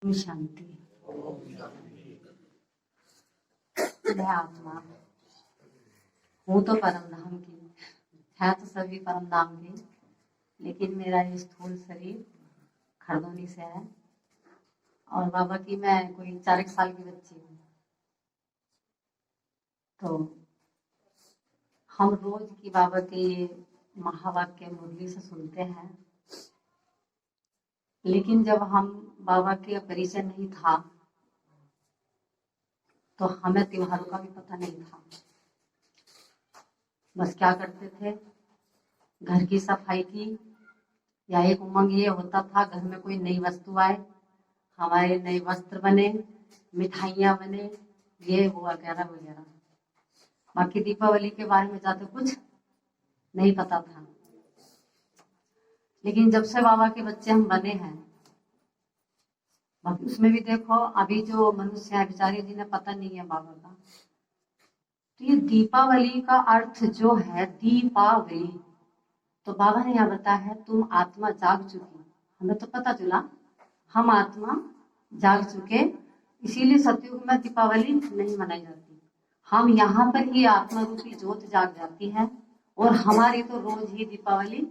शांति। मैं आत्मा हूँ तो परम धाम की, है तो सभी परम धाम की, लेकिन मेरा ये स्थूल शरीर खरदोनी से है। और बाबा की मैं कोई 4 साल की बच्ची हूँ। तो हम रोज की बाबा के महावाक्य मुरली से सुनते हैं, लेकिन जब हम बाबा के परिचय नहीं था तो हमें त्योहारों का भी पता नहीं था। बस क्या करते थे, घर की सफाई की, या एक उमंग ये होता था घर में कोई नई वस्तु आए, हमारे नए वस्त्र बने, मिठाइयाँ बने, ये वो वगैरह वगैरह। बाकी दीपावली के बारे में ज्यादा कुछ नहीं पता था। लेकिन जब से बाबा के बच्चे हम बने हैं, बाकी उसमें भी देखो अभी जो मनुष्य है बेचारे जिन्हें पता नहीं है बाबा का, तो ये दीपावली का अर्थ जो है दीपावली, तो बाबा ने यह बताया है तुम आत्मा जाग चुकी। हमें तो पता चला हम आत्मा जाग चुके, इसीलिए सतयुग में दीपावली नहीं मनाई जाती। हम यहाँ पर ही आत्मा रूपी ज्योत जाग जाती है और हमारी तो रोज ही दीपावली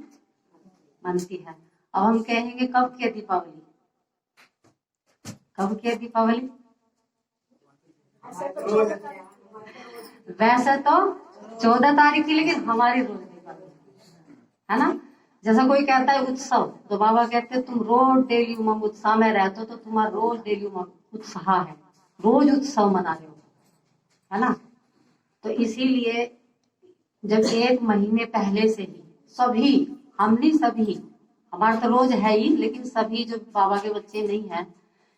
मनती है। अब हम कहेंगे कब की दीपावली, कब की दीपावली? वैसे तो 14 तारीख की, लेकिन हमारी रोज दीपावली है ना। जैसा कोई कहता है उत्सव, तो बाबा कहते हैं तुम रोज डेली उमंग उत्साह में रहते हो, तो तुम्हारा रोज डेली उमंग उत्साह है, रोज उत्सव मना रहे हो, है ना। तो इसीलिए जब 1 महीने पहले से ही सभी, हम नहीं सभी, हमारा तो रोज है ही, लेकिन सभी जो बाबा के बच्चे नहीं है,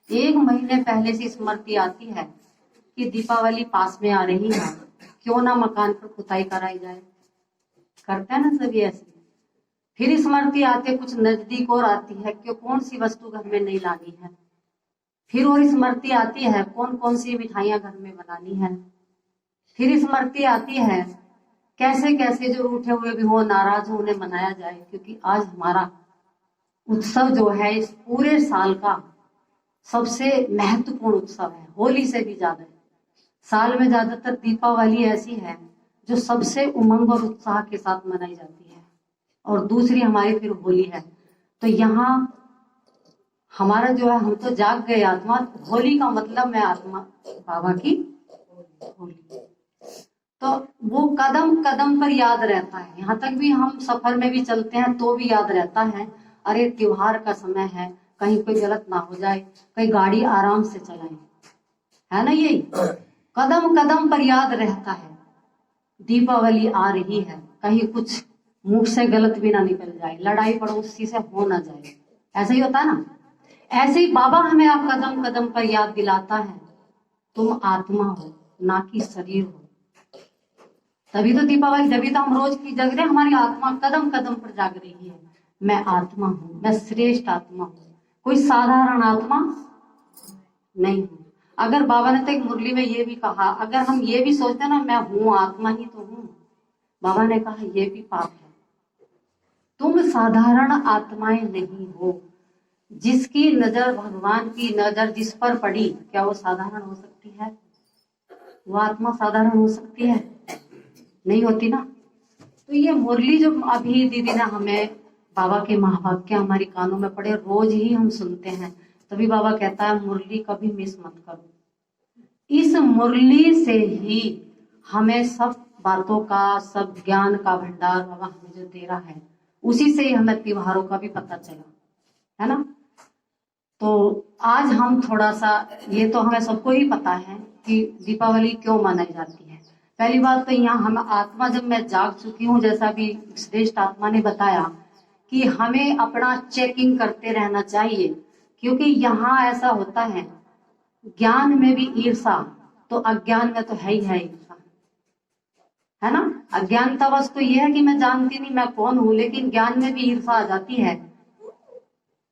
1 महीने पहले से स्मृति आती है कि दीपावली पास में आ रही है, क्यों ना मकान पर पुताई कराई जाए। करते हैं ना सभी ऐसे। फिर स्मृति आती है, कुछ नजदीक और आती है कि कौन सी वस्तु घर में नहीं लानी है। फिर और स्मृति आती है कौन कौन सी मिठाइयां घर में बनानी है। फिर स्मृति आती है कैसे कैसे जो रूठे हुए भी हो, नाराज हो, उन्हें मनाया जाए, क्योंकि आज हमारा उत्सव जो है इस पूरे साल का सबसे महत्वपूर्ण उत्सव है, होली से भी ज्यादा है। साल में ज्यादातर दीपावली ऐसी है जो सबसे उमंग और उत्साह के साथ मनाई जाती है, और दूसरी हमारी फिर होली है। तो यहाँ हमारा जो है, हम तो जाग गए आत्मा, होली का मतलब मैं आत्मा बाबा की होली। तो वो कदम कदम पर याद रहता है, यहाँ तक भी हम सफर में भी चलते हैं तो भी याद रहता है, अरे त्योहार का समय है, कहीं कोई गलत ना हो जाए, कहीं गाड़ी आराम से चलाए, है ना। यही कदम कदम पर याद रहता है दीपावली आ रही है, कहीं कुछ मुंह से गलत भी ना निकल जाए, लड़ाई पड़ोसी से हो ना जाए, ऐसा ही होता है ना। ऐसे ही बाबा हमें आप कदम कदम पर याद दिलाता है तुम आत्मा हो, ना कि शरीर हो। तभी तो दीपावली, जब तो हम रोज की जग रहे, हमारी आत्मा कदम कदम पर जाग रही है। मैं आत्मा हूँ, मैं श्रेष्ठ आत्मा हूँ, कोई साधारण आत्मा नहीं हूँ। अगर बाबा ने तो एक मुरली में ये भी कहा, अगर हम ये भी सोचते ना मैं हूँ आत्मा ही तो हूँ, बाबा ने कहा ये भी पाप है। तुम साधारण आत्माएं नहीं हो। जिसकी नजर, भगवान की नजर जिस पर पड़ी, क्या वो साधारण हो सकती है? वो आत्मा साधारण हो सकती है? नहीं होती ना। तो ये मुरली जो अभी दीदी ने हमें बाबा के महावाक्य हमारे कानों में पड़े, रोज ही हम सुनते हैं, तभी बाबा कहता है मुरली कभी मिस मत करो। इस मुरली से ही हमें सब बातों का, सब ज्ञान का भंडार बाबा हमें जो दे रहा है, उसी से ही हमें त्योहारों का भी पता चला, है ना। तो आज हम थोड़ा सा, ये तो हमें सबको ही पता है कि दीपावली क्यों मनाई जाती है। पहली बात तो यहाँ हम आत्मा, जब मैं जाग चुकी हूँ, जैसा भी श्रेष्ठ आत्मा ने बताया कि हमें अपना चेकिंग करते रहना चाहिए, क्योंकि यहाँ ऐसा होता है ज्ञान में भी ईर्षा, तो अज्ञान में तो है ही है ईर्षा, है ना। अज्ञानता बस तो ये है कि मैं जानती नहीं मैं कौन हूँ, लेकिन ज्ञान में भी ईर्षा आ जाती है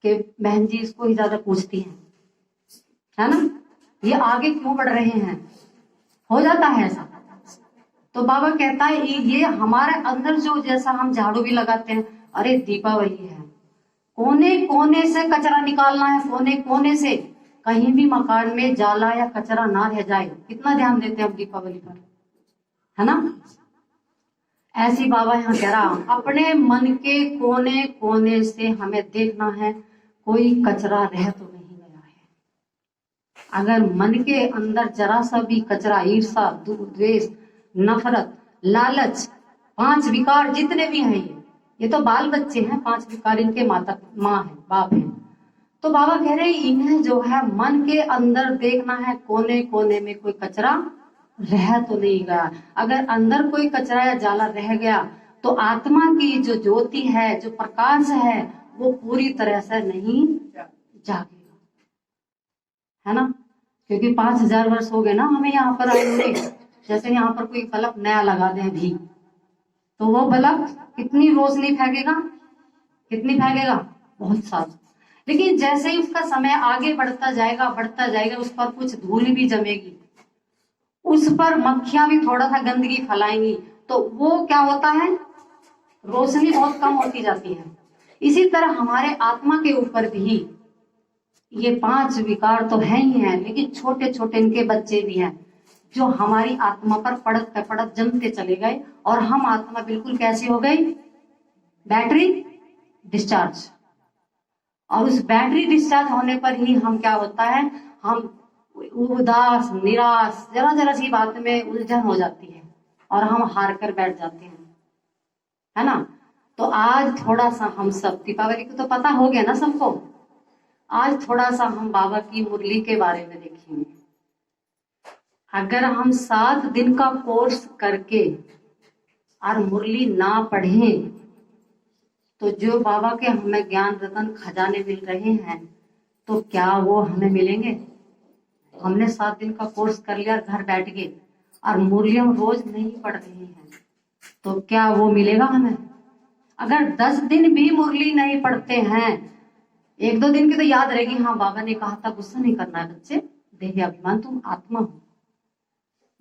कि बहन जी इसको ही ज्यादा पूछती है ना, ये आगे क्यों बढ़ रहे हैं, हो जाता है ऐसा। तो बाबा कहता है ये हमारे अंदर जो, जैसा हम झाड़ू भी लगाते हैं, अरे दीपावली है, कोने कोने से कचरा निकालना है, कोने कोने से, कहीं भी मकान में जाला या कचरा ना रह जाए। कितना ध्यान देते हैं हम दीपावली पर, है ना। ऐसी बाबा यहाँ कह रहा, अपने मन के कोने कोने से हमें देखना है कोई कचरा रह तो नहीं गया है। अगर मन के अंदर जरा सा भी कचरा, ईर्षा, द्वेष, नफरत, लालच, 5 विकार जितने भी हैं, ये तो बाल बच्चे हैं, 5 विकार इनके माता माँ है, बाप है। तो बाबा कह रहे इन्हें जो है मन के अंदर देखना है कोने कोने में कोई कचरा रह तो नहीं गया। अगर अंदर कोई कचरा या जाला रह गया तो आत्मा की जो ज्योति है, जो प्रकाश है, वो पूरी तरह से नहीं जागेगा, है ना। क्योंकि 5000 वर्ष हो गए ना हमें यहाँ पर आए हुए। जैसे यहाँ पर कोई बल्ब नया लगा दे अभी, तो वो बल्ब कितनी रोशनी फेंकेगा, कितनी फेंकेगा, बहुत सारी। लेकिन जैसे ही उसका समय आगे बढ़ता जाएगा उस पर कुछ धूल भी जमेगी, उस पर मक्खियां भी थोड़ा सा गंदगी फैलाएंगी, तो वो क्या होता है, रोशनी बहुत कम होती जाती है। इसी तरह हमारे आत्मा के ऊपर भी ये 5 विकार तो है ही हैं, लेकिन छोटे छोटे इनके बच्चे भी हैं जो हमारी आत्मा पर पड़त जमते चले गए, और हम आत्मा बिल्कुल कैसे हो गई, बैटरी डिस्चार्ज। और उस बैटरी डिस्चार्ज होने पर ही हम क्या होता है, हम उदास, निराश, जरा जरा सी बात में उलझन हो जाती है और हम हार कर बैठ जाते हैं, है ना। तो आज थोड़ा सा हम सब, दीपावली को तो पता हो गया ना सबको, आज थोड़ा सा हम बाबा की मुरली के बारे में देखेंगे। अगर हम 7 दिन का कोर्स करके और मुरली ना पढ़ें तो जो बाबा के हमें ज्ञान रतन खजाने मिल रहे हैं, तो क्या वो हमें मिलेंगे। हमने 7 दिन का कोर्स कर लिया घर बैठ के और मुरली हम रोज नहीं पढ़ रहे हैं, तो क्या वो मिलेगा हमें। अगर 10 दिन भी मुरली नहीं पढ़ते हैं, 1-2 दिन की तो याद रहेगी, हाँ बाबा ने कहा था गुस्सा नहीं करना है बच्चे, देह अभिमान, तुम आत्मा हो।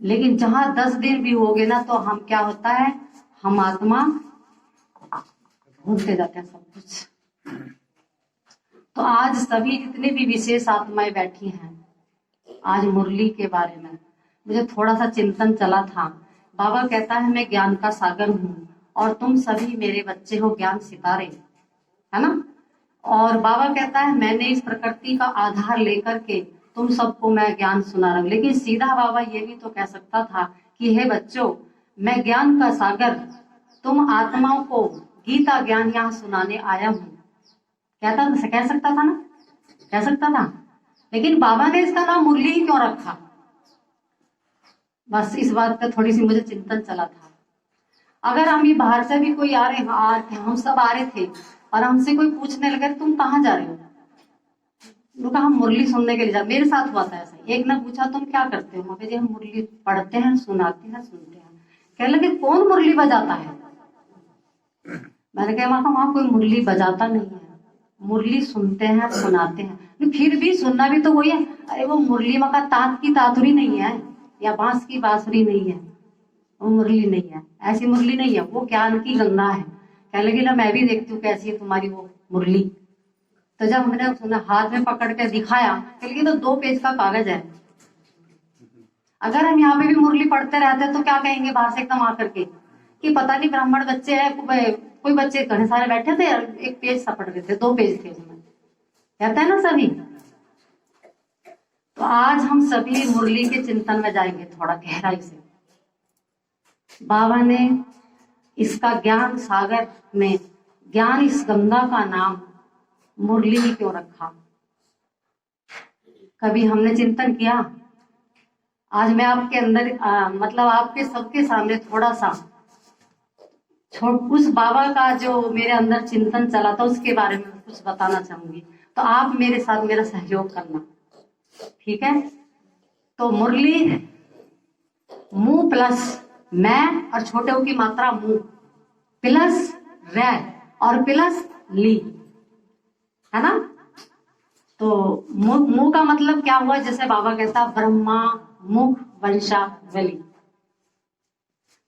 लेकिन जहां 10 दिन भी हो गए ना, तो हम क्या होता है, हम आत्मा भूलते जाते हैं सब कुछ। तो आज सभी जितने भी विशेष आत्माएं बैठी हैं, आज मुरली के बारे में मुझे थोड़ा सा चिंतन चला था। बाबा कहता है मैं ज्ञान का सागर हूँ और तुम सभी मेरे बच्चे हो, ज्ञान सितारे, है ना। और बाबा कहता है मैंने इस प्रकृति का आधार लेकर के तुम सबको मैं ज्ञान सुना रहा हूँ। लेकिन सीधा बाबा ये भी तो कह सकता था कि हे बच्चों, मैं ज्ञान का सागर तुम आत्माओं को गीता ज्ञान यहाँ सुनाने आया हूँ। कह सकता था ना, कह सकता था। लेकिन बाबा ने इसका नाम मुरली ही क्यों रखा, बस इस बात का थोड़ी सी मुझे चिंतन चला था। अगर हम ये बाहर से भी कोई आ रहे हैं, हम सब आ रहे थे और हमसे कोई पूछने लगे तुम कहाँ जा रहे हो, उनका हम मुरली सुनने के लिए जा। मेरे साथ हुआ था ऐसा, एक ने पूछा तुम क्या करते हो, मैं हम मुरली पढ़ते हैं, सुनाते हैं, सुनते हैं। कहने लगे कौन मुरली बजाता है। मैंने कहा वहां कोई मुरली बजाता नहीं है, मुरली सुनते हैं, सुनाते हैं। फिर भी सुनना भी तो वही है। अरे वो मुरली मका तात की तातुरी नहीं है या बांस की बांसुरी नहीं है, वो मुरली नहीं है, ऐसी मुरली नहीं है, वो ज्ञान की गंगा है। कहने लगी ना मैं भी देखती हूँ कैसी है तुम्हारी वो मुरली। तो जब हमने सुना, हाथ में पकड़ के दिखाया, कहने तो 2 पेज का कागज है। अगर हम यहाँ पे भी मुरली पढ़ते रहते तो क्या कहेंगे बाहर से एकदम आकर के कि पता नहीं ब्राह्मण बच्चे हैं, कोई बच्चे घने सारे बैठे थे, 1 पेज सा पढ़ रहे थे, 2 पेज थे उसमें, कहते हैं ना सभी। तो आज हम सभी मुरली के चिंतन में जाएंगे थोड़ा गहराई से। बाबा ने इसका ज्ञान सागर में, ज्ञान इस गंगा का नाम मुरली ही क्यों रखा, कभी हमने चिंतन किया। आज मैं आपके अंदर मतलब आपके सबके सामने थोड़ा सा उस बाबा का जो मेरे अंदर चिंतन चला था उसके बारे में कुछ बताना चाहूंगी। तो आप मेरे साथ मेरा सहयोग करना, ठीक है। तो मुरली, मुंह प्लस मैं और छोटे की मात्रा मुंह प्लस रे और प्लस ली, है ना। तो मुंह का मतलब क्या हुआ, जैसे बाबा कहता ब्रह्मा मुख वंशावली।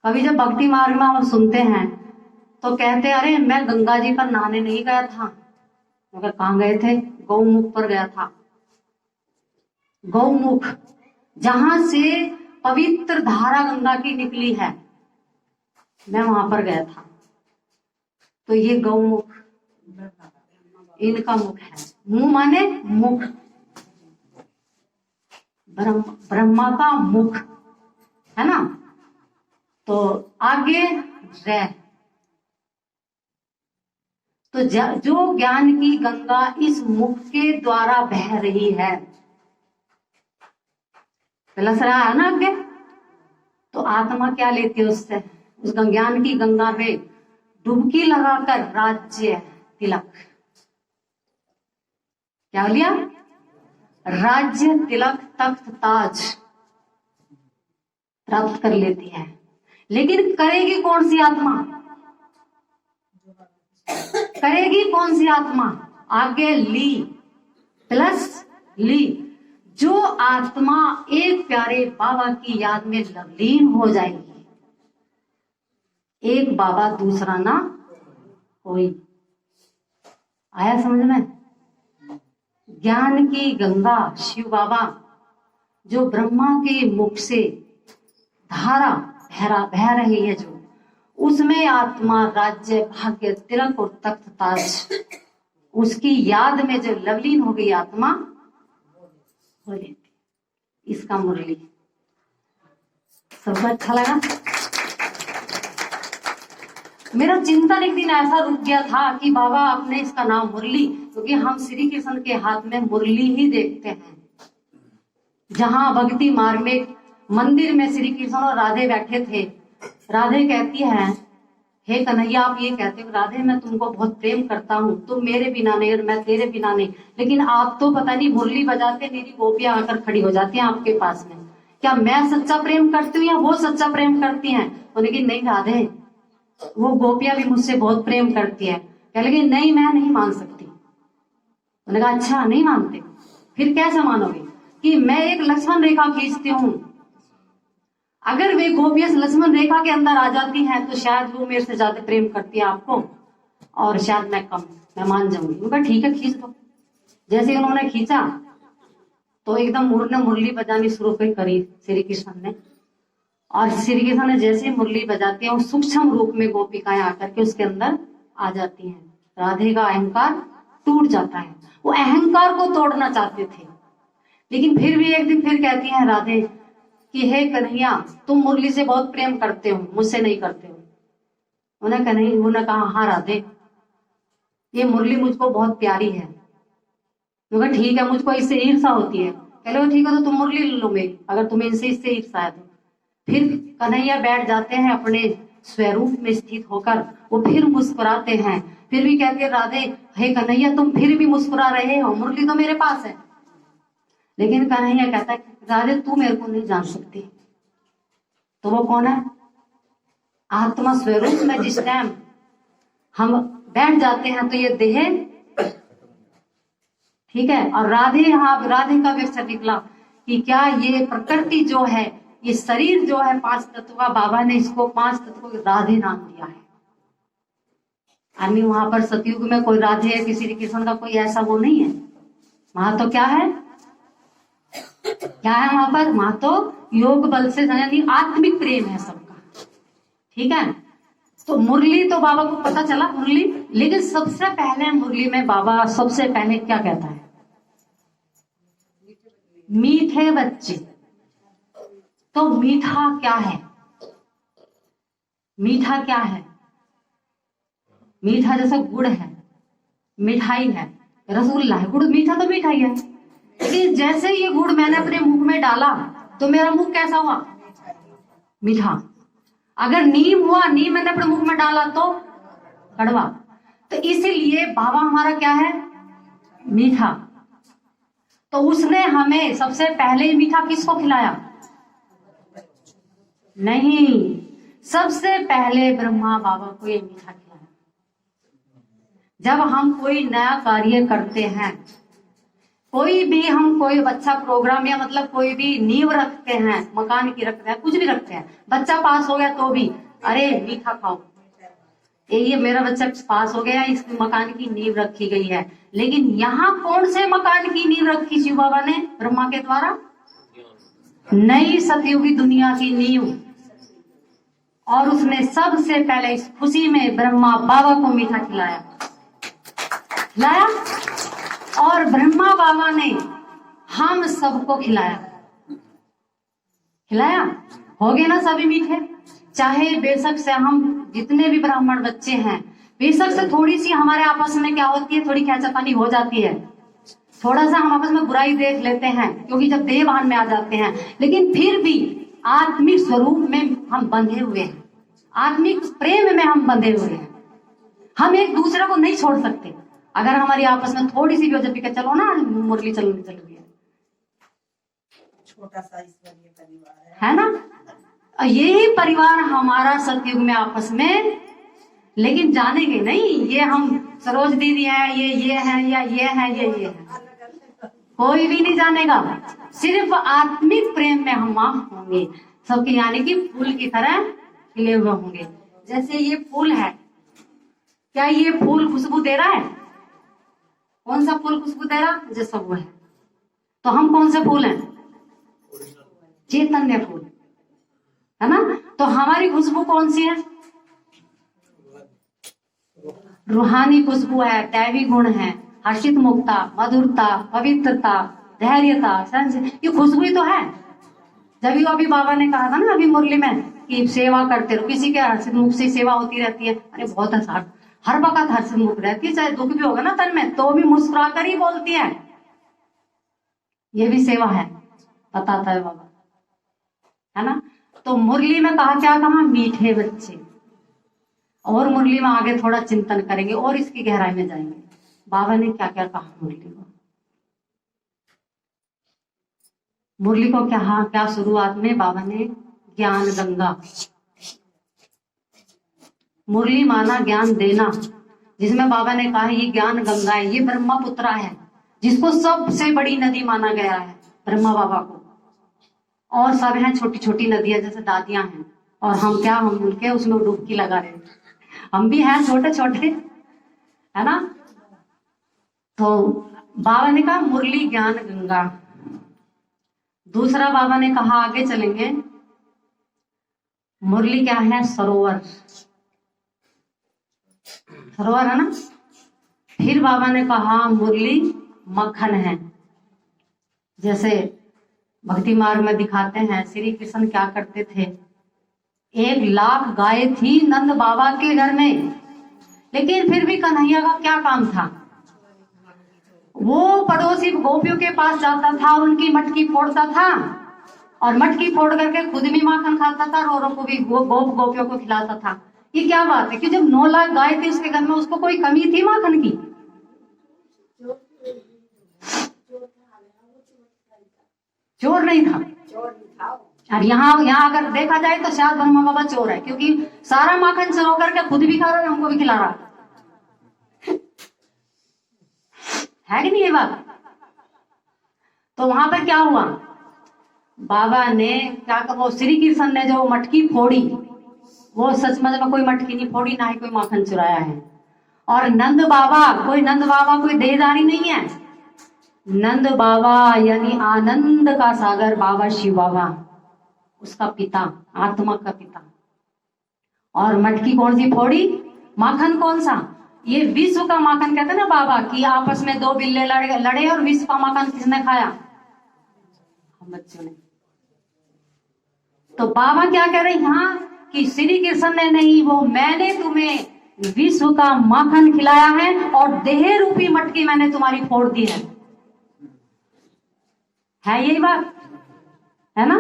कभी जब भक्ति मार्ग में हम सुनते हैं तो कहते अरे मैं गंगा जी पर नहाने नहीं गया था, मगर कहाँ गए थे, गौमुख पर गया था। गौमुख, जहां से पवित्र धारा गंगा की निकली है, मैं वहां पर गया था। तो ये गौमुख इनका मुख है। मुंह माने मुख, ब्रह्मा का मुख है ना। तो आगे रह, तो जो ज्ञान की गंगा इस मुख के द्वारा बह रही है, लस रहा है ना आगे, तो आत्मा क्या लेती है उससे, उस ज्ञान की गंगा में डुबकी लगाकर राज्य तिलक, क्या लिया, राज्य तिलक तख्त ताज प्राप्त कर लेती है। लेकिन करेगी कौन सी आत्मा, करेगी कौन सी आत्मा, आगे ली प्लस ली, जो आत्मा एक प्यारे बाबा की याद में लवलीन हो जाएगी। एक बाबा दूसरा ना कोई, आया समझ में। ज्ञान की गंगा शिव बाबा जो ब्रह्मा के मुख से धारा बह रही है, जो उसमें आत्मा राज्य भाग्य तिलक और तख्त ताज, उसकी याद में जो लवलीन हो गई आत्मा हो लेती। इसका मुरली सबको अच्छा लगा। मेरा चिंतन एक दिन ऐसा रुक गया था कि बाबा आपने इसका नाम मुरली, क्योंकि हम श्री कृष्ण के हाथ में मुरली ही देखते हैं। जहां भक्ति मार्मिक मंदिर में श्री कृष्ण और राधे बैठे थे, राधे कहती है, हे कन्हैया आप ये कहते हो राधे मैं तुमको बहुत प्रेम करता हूँ, तुम मेरे बिना नहीं और मैं तेरे बिना नहीं, लेकिन आप तो पता नहीं मुरली बजाते मेरी गोपियां आकर खड़ी हो जाती हैं आपके पास में, क्या मैं सच्चा प्रेम करती हूँ या वो सच्चा प्रेम करती हैं? तो लेकिन नहीं राधे, वो गोपियां भी मुझसे बहुत प्रेम करती है। क्या लगे नहीं मैं नहीं मान सकती। उन्होंने कहा अच्छा नहीं मानते, फिर कैसे मानोगे कि मैं एक लक्ष्मण रेखा खींचती हूँ, अगर वे गोपियां लक्ष्मण रेखा के अंदर आ जाती हैं तो शायद वो मेरे से ज्यादा प्रेम करती है आपको और शायद मैं कम, मैं मान जाऊंगी। उनका ठीक है खींच दो। जैसे उन्होंने खींचा तो एकदम मुरली बजानी शुरू करी श्री कृष्ण ने, और श्री कृष्ण ने जैसे मुरली बजाती है सूक्ष्म रूप में गोपिकाएं आकर के उसके अंदर आ जाती हैं। राधे का अहंकार टूट जाता है। वो अहंकार को तोड़ना चाहते थे, लेकिन फिर भी एक दिन फिर कहती हैं राधे कि हे कन्हैया तुम मुरली से बहुत प्रेम करते हो, मुझसे नहीं करते हो। उन्होंने कहा हाँ राधे ये मुरली मुझको बहुत प्यारी है। उन्होंने ठीक है मुझको इससे ईर्षा होती है। कह लो ठीक है तो तुम मुरली ले लो मेरी, अगर तुम्हें इससे ईर्षा है तो। फिर कन्हैया बैठ जाते हैं अपने स्वरूप में स्थित होकर, वो फिर मुस्कुराते हैं, फिर भी कहते हैं राधे हे कन्हैया तुम फिर भी मुस्कुरा रहे हो, मुरली तो मेरे पास है। लेकिन कन्हैया कहता है राधे तू मेरे को नहीं जान सकती। तो वो कौन है? आत्मा स्वरूप में जिस टाइम हम बैठ जाते हैं तो ये देह ठीक है, और राधे यहाँ राधे का व्यक्ति निकला कि क्या ये प्रकृति जो है, ये शरीर जो है 5 तत्व का, बाबा ने इसको 5 तत्व को राधे नाम दिया है। आदमी वहां पर सतयुग में कोई राधे है किसी कृष्ण का कोई ऐसा वो नहीं है। वहां तो क्या है, क्या है वहां पर? वहां तो योग बल से यानी आत्मिक प्रेम है सबका। ठीक है, तो मुरली तो बाबा को पता चला मुरली, लेकिन सबसे पहले मुरली में बाबा सबसे पहले क्या कहता है? मीठे बच्चे। तो मीठा क्या है? मीठा क्या है? मीठा जैसा गुड़ है, मिठाई है, रसगुल्ला है, गुड़ मीठा तो मिठाई है। लेकिन जैसे ये गुड़ मैंने अपने मुंह में डाला तो मेरा मुंह कैसा हुआ? मीठा। अगर नीम हुआ, नीम मैंने अपने मुंह में डाला तो कड़वा। तो इसीलिए बाबा हमारा क्या है? मीठा। तो उसने हमें सबसे पहले मीठा किसको खिलाया? नहीं, सबसे पहले ब्रह्मा बाबा को ये मीठा खिलाया। जब हम कोई नया कार्य करते हैं, कोई भी हम कोई अच्छा प्रोग्राम या मतलब कोई भी नींव रखते हैं, मकान की रखते हैं, कुछ भी रखते हैं, बच्चा पास हो गया तो भी अरे मीठा खाओ, ये मेरा बच्चा पास हो गया, इस मकान की नींव रखी गई है। लेकिन यहाँ कौन से मकान की नींव रखी शिव बाबा ने ब्रह्मा के द्वारा? नई सतयुगी दुनिया की नींव। और उसने सबसे पहले इस खुशी में ब्रह्मा बाबा को मीठा खिलाया। और ब्रह्मा बाबा ने हम सबको खिलाया। हो गए ना सभी मीठे। चाहे बेशक से हम जितने भी ब्राह्मण बच्चे हैं, बेशक से थोड़ी सी हमारे आपस में क्या होती है, थोड़ी खींचातानी हो जाती है, थोड़ा सा हम आपस में बुराई देख लेते हैं, क्योंकि जब देह भान में आ जाते हैं। लेकिन फिर भी आत्मिक स्वरूप में हम बंधे हुए हैं, आत्मिक प्रेम में हम बंधे हुए हैं। हम एक दूसरे को नहीं छोड़ सकते। अगर हमारी आपस में थोड़ी सी भी हो जाती है, चलो ना मुरली चल रही है, छोटा सा ईश्वरीय परिवार है ना, यही परिवार हमारा सतयुग में आपस में। लेकिन जानेंगे नहीं ये हम सरोज दीदी है, ये है, या ये है, ये है, कोई भी नहीं जानेगा। सिर्फ आत्मिक प्रेम में हम वहां होंगे सबके, यानी कि फूल की तरह खिले हुए होंगे। जैसे ये फूल है, क्या ये फूल खुशबू दे रहा है? कौन सा फूल खुशबू दे रहा? जैसा वो है। तो हम कौन से फूल हैं? चैतन्य फूल है ना। तो हमारी खुशबू कौन सी है? रूहानी खुशबू है, दैवी गुण है, हर्षित मुक्ता, मधुरता, पवित्रता, धैर्यता, ये खुशबू ही तो है। जब भी अभी बाबा ने कहा था ना अभी मुरली में कि सेवा करते रहो, किसी के हर्षित मुख से सेवा होती रहती है। अरे बहुत हर वक्त हर्षित मुख रहती है, चाहे दुख भी होगा ना तन में तो भी मुस्कुरा कर ही बोलती है। ये भी सेवा है, बताता है बाबा, है ना। तो मुरली में कहा, क्या कहा? मीठे बच्चे। और मुरली में आगे थोड़ा चिंतन करेंगे और इसकी गहराई में जाएंगे, बाबा ने क्या क्या कहा मुरली को। मुरली को क्या शुरुआत में बाबा ने ज्ञान गंगा, मुरली माना ज्ञान देना, जिसमें बाबा ने कहा ये ज्ञान गंगा है, ये ब्रह्मपुत्रा है, जिसको सबसे बड़ी नदी माना गया है ब्रह्मा बाबा को। और सब हैं छोटी छोटी नदियां, जैसे दादियां हैं, और हम क्या, हम उनके उसमें डुबकी लगा रहे हैं। हम भी हैं छोटे छोटे, है ना। तो बाबा ने कहा मुरली ज्ञान गंगा। दूसरा बाबा ने कहा, आगे चलेंगे, मुरली क्या है? सरोवर, सरोवर है ना। फिर बाबा ने कहा मुरली मक्खन है। जैसे भक्ति मार्ग में दिखाते हैं श्री कृष्ण क्या करते थे, 1,00,000 गाय थी नंद बाबा के घर में, लेकिन फिर भी कन्हैया का क्या काम था? वो पड़ोसी गोपियों के पास जाता था और उनकी मटकी फोड़ता था, और मटकी फोड़ करके खुद भी माखन खाता था और औरों को भी गोपियों को खिलाता था। ये क्या बात है कि जब 9,00,000 गाय थी उसके घर में, उसको कोई कमी थी माखन की? चोर नहीं था। और यहाँ अगर देखा जाए तो शायद ब्रह्मा बाबा चोर है, क्योंकि सारा माखन चुरा करके खुद भी खा रहा है, हमको भी खिला रहा है कि नहीं ये बात। तो वहां पर क्या हुआ, बाबा ने क्या कहा, वो श्री कृष्ण ने जो मटकी फोड़ी, वो सच में कोई मटकी नहीं फोड़ी, ना ही कोई माखन चुराया है। और नंद बाबा कोई देहदारी नहीं है। नंद बाबा यानी आनंद का सागर बाबा शिव बाबा, उसका पिता, आत्मा का पिता। और मटकी कौन सी फोड़ी? माखन कौन सा? ये विश्व का माखन कहते हैं ना बाबा, कि आपस में 2 बिल्ले लड़े और विश्व का माखन किसने खाया? हम बच्चों ने। तो बाबा क्या कह रहे हैं यहाँ कि श्री कृष्ण ने नहीं, वो मैंने तुम्हें विश्व का माखन खिलाया है और देह रूपी मटकी मैंने तुम्हारी फोड़ दी है यही बात है ना।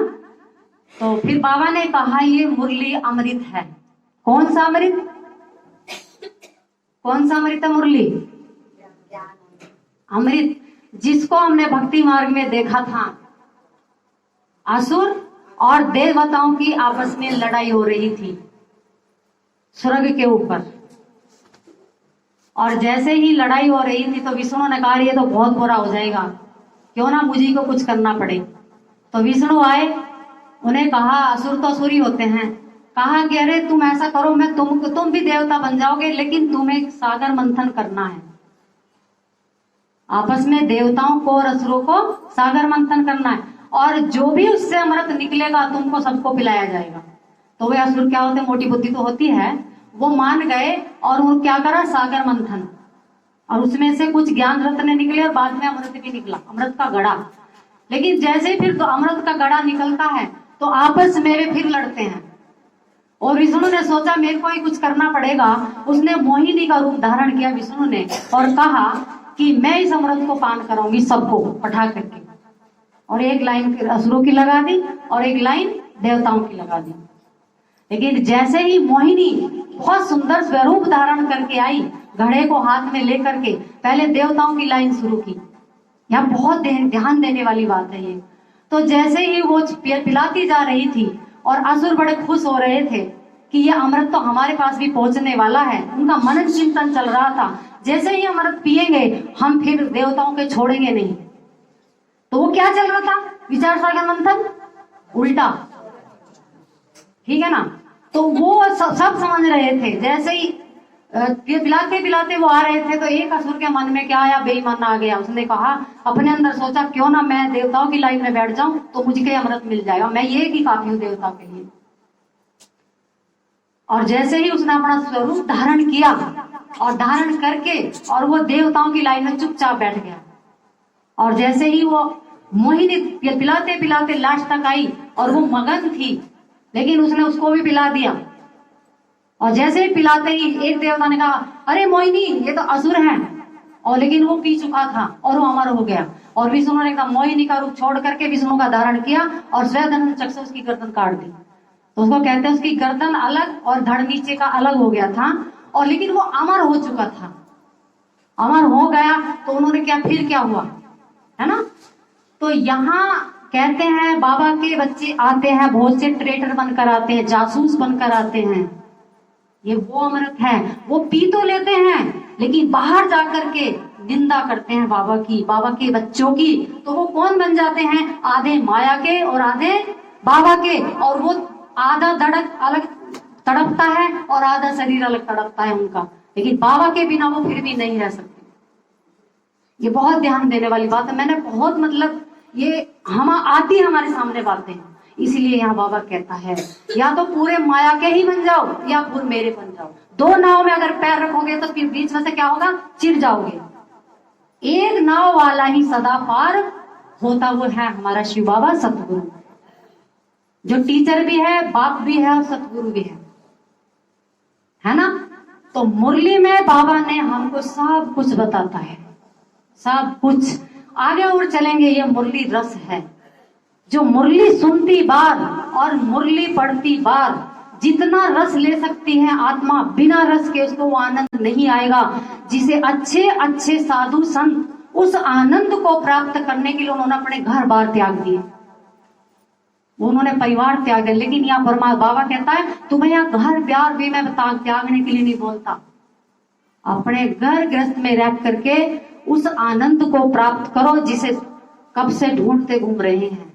तो फिर बाबा ने कहा ये मुरली अमृत है। कौन सा अमृत? कौन सा अमृत है? मुरली अमृत, जिसको हमने भक्ति मार्ग में देखा था, असुर और देवताओं की आपस में लड़ाई हो रही थी स्वर्ग के ऊपर। और जैसे ही लड़ाई हो रही थी तो विष्णु ने कहा ये तो बहुत बुरा हो जाएगा, क्यों ना मुझी को कुछ करना पड़े। तो विष्णु आए, उन्हें कहा असुर तो असुर ही होते हैं, कहा कि अरे तुम ऐसा करो, मैं तुम भी देवता बन जाओगे, लेकिन तुम्हें सागर मंथन करना है। आपस में देवताओं को और असुरों को सागर मंथन करना है, और जो भी उससे अमृत निकलेगा तुमको सबको पिलाया जाएगा। तो वे असुर क्या होते, मोटी बुद्धि तो होती है, वो मान गए और वो क्या करा, सागर मंथन, और उसमें से कुछ ज्ञान रत्न निकले और बाद में अमृत भी निकला, अमृत का गड़ा। लेकिन जैसे ही फिर तो अमृत का गड़ा निकलता है तो आपस में वे फिर लड़ते हैं। और विष्णु ने सोचा मेरे को ही कुछ करना पड़ेगा। उसने मोहिनी का रूप धारण किया विष्णु ने, और कहा कि मैं इस अमृत को पान कराऊंगी सबको पठा करके। और एक लाइन फिर असुरों की लगा दी और एक लाइन देवताओं की लगा दी। लेकिन जैसे ही मोहिनी बहुत सुंदर स्वरूप धारण करके आई, घड़े को हाथ में लेकर के, पहले देवताओं की लाइन शुरू की। यहाँ बहुत ध्यान देने वाली बात है ये। तो जैसे ही वो पिलाती जा रही थी और असुर बड़े खुश हो रहे थे कि ये अमृत तो हमारे पास भी पहुंचने वाला है, उनका मनन चिंतन चल रहा था, जैसे ही अमृत पिएंगे हम फिर देवताओं के छोड़ेंगे नहीं। तो वो क्या चल रहा था, विचार सागर मंथन उल्टा, ठीक है ना। तो वो सब समझ रहे थे। जैसे ही पिलाते पिलाते वो आ रहे थे तो एक असुर के मन में क्या आया, बेईमान आ गया। उसने कहा, अपने अंदर सोचा क्यों ना मैं देवताओं की लाइन में बैठ जाऊं तो मुझे अमृत मिल जाएगा, मैं ये की काफी हूं देवता के लिए। और जैसे ही उसने अपना स्वरूप धारण किया और धारण करके और वो देवताओं की लाइन में चुपचाप बैठ गया। और जैसे ही वो मोहिनी पिलाते पिलाते लास्ट तक आई और वो मगन थी, लेकिन उसने उसको भी पिला दिया। और जैसे ही पिलाते ही एक देवता ने कहा, अरे मोहिनी ये तो असुर है, और लेकिन वो पी चुका था और वो अमर हो गया। और विष्णु ने कहा, मोहिनी का रूप छोड़ करके विष्णु का धारण किया और स्वयं चक्र से उसकी गर्दन काट दी। तो उसको कहते हैं उसकी गर्दन अलग और धड़ नीचे का अलग हो गया था, और लेकिन वो अमर हो चुका था। अमर हो गया तो उन्होंने क्या, फिर क्या हुआ, है ना। तो यहाँ कहते हैं बाबा के बच्चे आते हैं, बहुत से ट्रेडर बनकर आते हैं, जासूस बनकर आते हैं। ये वो अमृत है, वो पी तो लेते हैं लेकिन बाहर जाकर के निंदा करते हैं बाबा की, बाबा के बच्चों की। तो वो कौन बन जाते हैं, आधे माया के और आधे बाबा के। और वो आधा धड़क अलग तड़पता है और आधा शरीर अलग तड़पता है उनका, लेकिन बाबा के बिना वो फिर भी नहीं रह सकते। ये बहुत ध्यान देने वाली बात है। मैंने बहुत ये हम आती हमारे सामने बातें, इसलिए यहाँ बाबा कहता है या तो पूरे माया के ही बन जाओ या फिर मेरे बन जाओ। दो नाव में अगर पैर रखोगे तो फिर बीच में से क्या होगा, चिर जाओगे। एक नाव वाला ही सदा पार होता, वो है हमारा शिव बाबा सतगुरु, जो टीचर भी है, बाप भी है और सतगुरु भी है ना। तो मुरली में बाबा ने हमको सब कुछ बताता है, सब कुछ। आगे और चलेंगे, ये मुरली रस है। जो मुरली सुनती बार और मुरली पढ़ती बार जितना रस ले सकती है आत्मा, बिना रस के उसको वो आनंद नहीं आएगा। जिसे अच्छे अच्छे साधु संत उस आनंद को प्राप्त करने के लिए उन्होंने अपने घर बार त्याग दिए, उन्होंने परिवार त्याग दिया। लेकिन यहाँ परमात्मा बाबा कहता है तुम्हें यहाँ घर प्यार भी मैं त्यागने के लिए नहीं बोलता, अपने घर गृहस्थ में रह करके उस आनंद को प्राप्त करो जिसे कब से ढूंढते घूम रहे हैं।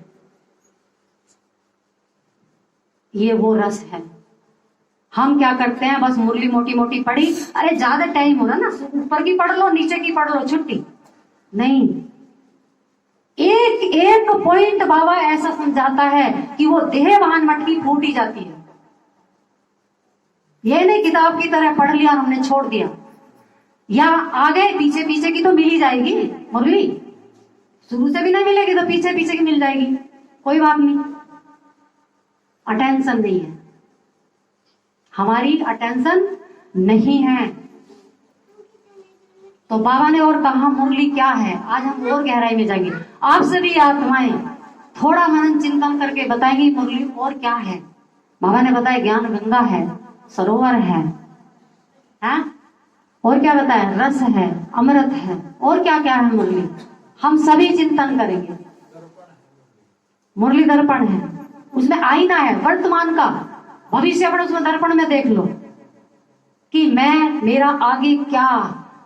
ये वो रस है। हम क्या करते हैं, बस मुरली मोटी मोटी पढ़ी, अरे ज्यादा टाइम हो रहा ना, ऊपर की पढ़ लो नीचे की पढ़ लो, छुट्टी नहीं। एक एक पॉइंट बाबा ऐसा समझाता है कि वो देहवान मटकी फूटी जाती है। ये नहीं किताब की तरह पढ़ लिया और हमने छोड़ दिया, या आगे पीछे पीछे की तो मिल ही जाएगी मुरली, शुरू से भी नहीं मिलेगी तो पीछे पीछे की मिल जाएगी, कोई बात नहीं। अटेंशन नहीं है, हमारी अटेंशन नहीं है। तो बाबा ने और कहा मुरली क्या है, आज हम और गहराई में जाएंगे। आप सभी आत्माएं थोड़ा मनन चिंतन करके बताएंगी मुरली और क्या है। बाबा ने बताया ज्ञान गंगा है, सरोवर है, और क्या बताया, रस है, अमृत है, और क्या क्या है मुरली, हम सभी चिंतन करेंगे। मुरली दर्पण है, उसमें आईना है वर्तमान का, भविष्य अपने उसमें दर्पण में देख लो कि मैं, मेरा आगे क्या,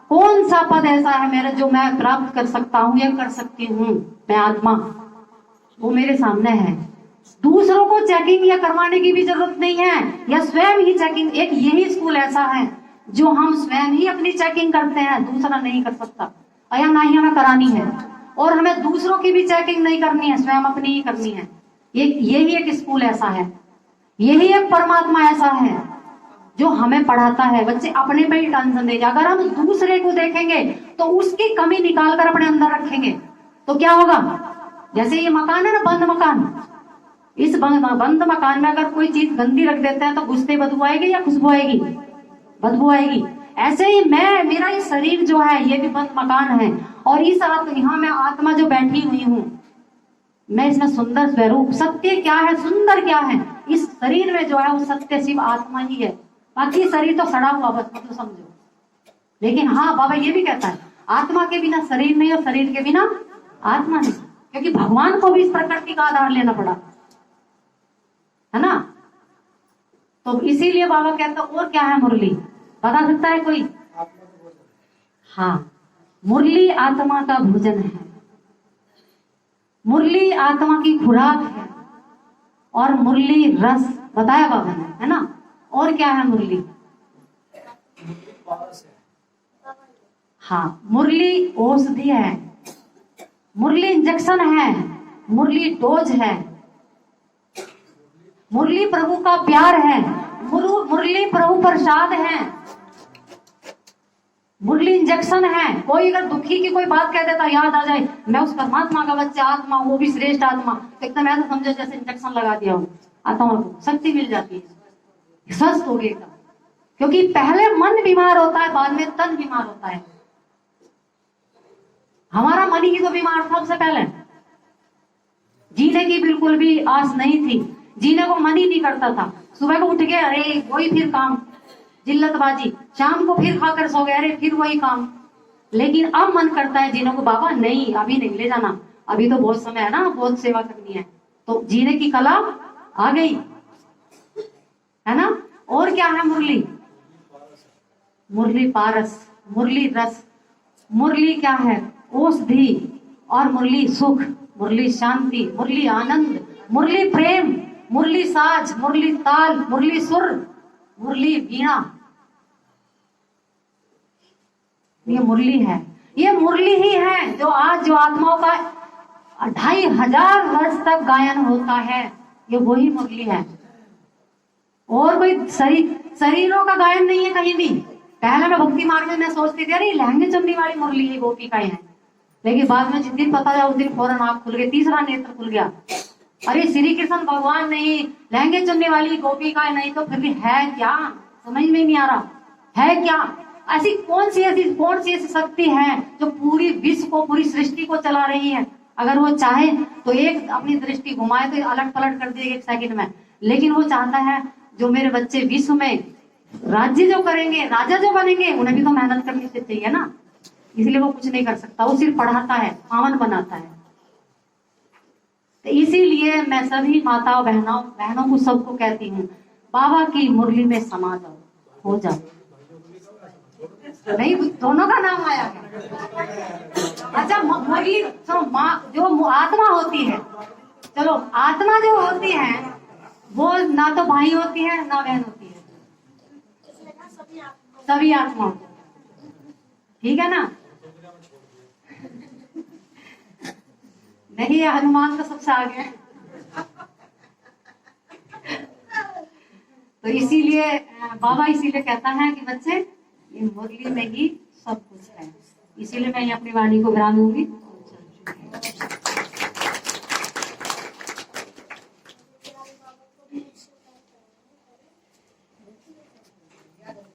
कौन सा पद ऐसा है मेरा जो मैं प्राप्त कर सकता हूं या कर सकती हूँ। मैं आत्मा, वो मेरे सामने है। दूसरों को चेकिंग या करवाने की भी जरूरत नहीं है, या स्वयं ही चेकिंग। एक यही स्कूल ऐसा है जो हम स्वयं ही अपनी चेकिंग करते हैं, दूसरा नहीं कर सकता, या ना ही हमें करानी है। और हमें दूसरों की भी चेकिंग नहीं करनी है, स्वयं अपनी ही करनी है। यही एक स्कूल ऐसा है, यही एक परमात्मा ऐसा है जो हमें पढ़ाता है। बच्चे अपने पे ही टेंशन देंगे। अगर हम दूसरे को देखेंगे तो उसकी कमी निकाल कर अपने अंदर रखेंगे तो क्या होगा? जैसे ये मकान है ना, बंद मकान, इस बंद मकान में अगर कोई चीज गंदी रख देते हैं तो घुसते बदबू आएगी या खुशबू आएगी? बदबू आएगी। ऐसे ही मेरा ये शरीर जो है ये भी बंद मकान है, और इस यहाँ मैं आत्मा जो बैठी हुई हूँ, मैं इसमें सुंदर स्वरूप, सत्य क्या है, सुंदर क्या है, इस शरीर में जो है वो सत्य शिव आत्मा ही है। बाकी शरीर तो सड़ा हुआ, बस मतलब समझो। लेकिन हाँ, बाबा ये भी कहता है आत्मा के बिना शरीर नहीं और शरीर के बिना आत्मा नहीं, क्योंकि भगवान को भी इस प्रकृति का आधार लेना पड़ा, है ना। तो इसीलिए बाबा कहता और क्या है मुरली, बता सकता है कोई? हाँ, मुरली आत्मा का भोजन है, मुरली आत्मा की खुराक है, और मुरली रस बताया बाबा ने, है ना। और क्या है मुरली? हाँ, मुरली औषधि है, मुरली इंजेक्शन है, मुरली डोज है, मुरली प्रभु का प्यार है, मुरली प्रभु प्रसाद है, मुरली इंजेक्शन है। कोई अगर दुखी की कोई बात कह देता, याद आ जाए मैं उस परमात्मा का बच्चा, आत्मा, वो भी श्रेष्ठ आत्मा, तो एकदम ऐसा समझो जैसे इंजेक्शन लगा दिया हो, आत्मा को शक्ति मिल जाती है, स्वस्थ हो गया। क्योंकि पहले मन बीमार होता है, बाद में तन बीमार होता है। हमारा मन ही तो बीमार था सबसे पहले, जीने की बिल्कुल भी आस नहीं थी, जीने को मन ही नहीं करता था। सुबह को उठ गए, अरे वही फिर काम, जिल्लतबाजी, शाम को फिर खाकर सो गए, अरे फिर वही काम। लेकिन अब मन करता है जीने को, बाबा नहीं अभी नहीं ले जाना, अभी तो बहुत समय है ना, बहुत सेवा करनी है। तो जीने की कला आ गई, है ना। और क्या है मुरली? मुरली पारस, मुरली रस, मुरली क्या है? औषधि, और मुरली सुख, मुरली शांति, मुरली आनंद, मुरली प्रेम, मुरली साज, मुरली ताल, मुरली सुर, मुरली वीणा। ये मुरली है, ये मुरली ही है जो आज जो आत्माओं का 2500 वर्ष तक गायन होता है, ये वही मुरली है। और कोई शरीरों का गायन नहीं है कहीं भी। पहले मैं भक्ति मार्ग में मैं सोचती थी अरे लहंगे चुन्नी वाली मुरली है, गोपिकाएं हैं। लेकिन बाद में जिस दिन पता चला उस दिन फौरन आँख खुल गई, तीसरा नेत्र खुल गया। अरे श्री कृष्ण भगवान नहीं, लहंगे चुन्नी वाली गोपिकाएं नहीं, तो फिर भी है क्या? समझ में नहीं आ रहा है क्या। ऐसी कौन सी ऐसी शक्ति है जो पूरी विश्व को, पूरी सृष्टि को चला रही है। अगर वो चाहे तो एक अपनी दृष्टि घुमाए तो अलट पलट कर देगी एक सेकंड में। लेकिन वो चाहता है जो मेरे बच्चे विश्व में राज्य जो करेंगे, राजा जो बनेंगे, उन्हें भी तो मेहनत करनी चाहिए ना। इसलिए वो कुछ नहीं कर सकता, वो सिर्फ पढ़ाता है, पावन बनाता है। तो इसीलिए मैं सभी माताओं बहनों को सबको कहती हूँ, बाबा की मुरली में समा जाओ, हो जाओ। नहीं, दोनों का नाम आया है। अच्छा, मुरली जो आत्मा होती है, चलो आत्मा जो होती है वो ना तो भाई होती है ना बहन होती है, सभी आत्मा, ठीक है ना। नहीं, हनुमान तो सबसे आगे है। तो इसीलिए बाबा इसीलिए कहता है कि बच्चे ये मुरली में ही सब कुछ है। इसीलिए मैं अपनी वाणी को विराम दूंगी।